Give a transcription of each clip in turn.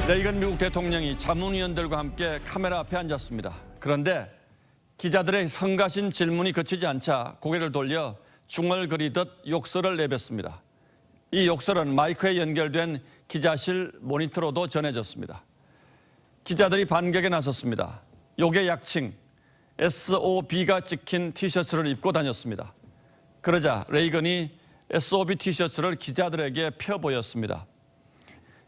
레이건 미국 대통령이 자문위원들과 함께 카메라 앞에 앉았습니다. 그런데 기자들의 성가신 질문이 그치지 않자 고개를 돌려 중얼거리듯 욕설을 내뱉습니다. 이 욕설은 마이크에 연결된 기자실 모니터로도 전해졌습니다. 기자들이 반격에 나섰습니다. 욕의 약칭 SOB가 찍힌 티셔츠를 입고 다녔습니다. 그러자 레이건이 SOB 티셔츠를 기자들에게 펴보였습니다.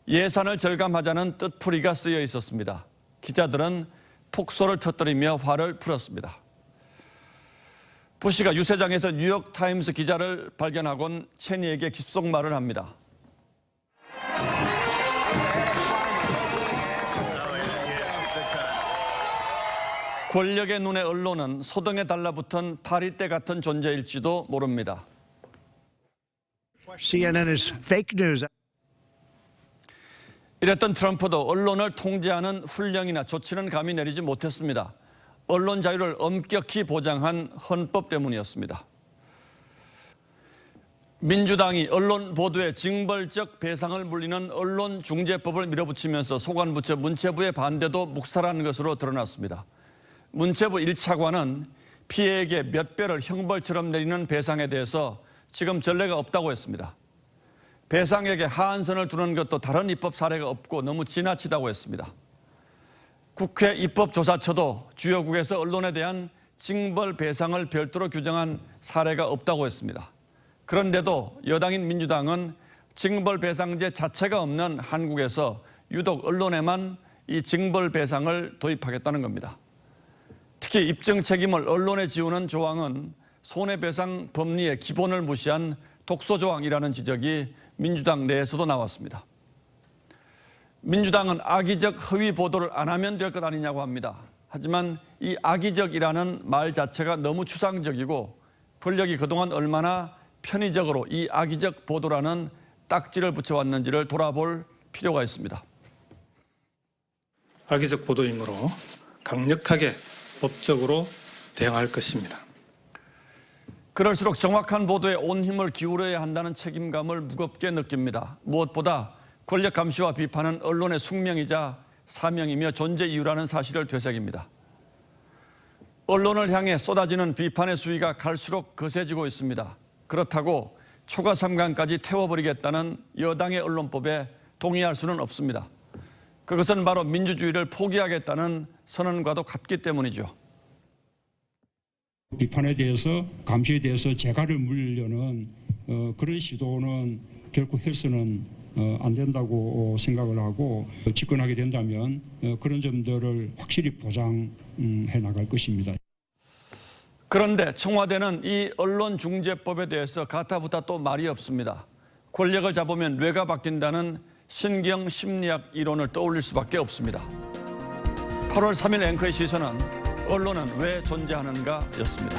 예산을 절감하자는 뜻풀이가 쓰여 있었습니다. 기자들은 폭소를 터뜨리며 화를 풀었습니다. 부시가 유세장에서 뉴욕타임스 기자를 발견하곤 체니에게 귓속말을 합니다. 권력의 눈에 언론은 소등에 달라붙은 파리떼 같은 존재일지도 모릅니다. CNN is fake news. 이랬던 트럼프도 언론을 통제하는 훈령이나 조치는 감히 내리지 못했습니다. 언론 자유를 엄격히 보장한 헌법 때문이었습니다. 민주당이 언론 보도에 징벌적 배상을 물리는 언론중재법을 밀어붙이면서 소관부처 문체부의 반대도 묵살한 것으로 드러났습니다. 문체부 1차관은 피해에게 몇 배를 형벌처럼 내리는 배상에 대해서 지금 전례가 없다고 했습니다. 배상액에 하한선을 두는 것도 다른 입법 사례가 없고 너무 지나치다고 했습니다. 국회 입법조사처도 주요국에서 언론에 대한 징벌 배상을 별도로 규정한 사례가 없다고 했습니다. 그런데도 여당인 민주당은 징벌 배상제 자체가 없는 한국에서 유독 언론에만 이 징벌 배상을 도입하겠다는 겁니다. 특히 입증 책임을 언론에 지우는 조항은 손해배상 법리의 기본을 무시한 독소조항이라는 지적이 민주당 내에서도 나왔습니다. 민주당은 악의적 허위 보도를 안 하면 될 것 아니냐고 합니다. 하지만 이 악의적이라는 말 자체가 너무 추상적이고 권력이 그동안 얼마나 편의적으로 이 악의적 보도라는 딱지를 붙여왔는지를 돌아볼 필요가 있습니다. 악의적 보도이므로 강력하게 법적으로 대응할 것입니다. 그럴수록 정확한 보도에 온 힘을 기울여야 한다는 책임감을 무겁게 느낍니다. 무엇보다 권력 감시와 비판은 언론의 숙명이자 사명이며 존재 이유라는 사실을 되새깁니다. 언론을 향해 쏟아지는 비판의 수위가 갈수록 거세지고 있습니다. 그렇다고 초과 3강까지 태워버리겠다는 여당의 언론법에 동의할 수는 없습니다. 그것은 바로 민주주의를 포기하겠다는 선언과도 같기 때문이죠. 비판에 대해서 감시에 대해서 재갈을 물려는 그런 시도는 결코 해서는 안 된다고 생각을 하고 집권하게 된다면 그런 점들을 확실히 보장해 나갈 것입니다. 그런데 청와대는 이 언론중재법에 대해서 가타부타 또 말이 없습니다. 권력을 잡으면 뇌가 바뀐다는 신경심리학 이론을 떠올릴 수밖에 없습니다. 8월 3일 앵커의 시선은 언론은 왜 존재하는가 였습니다.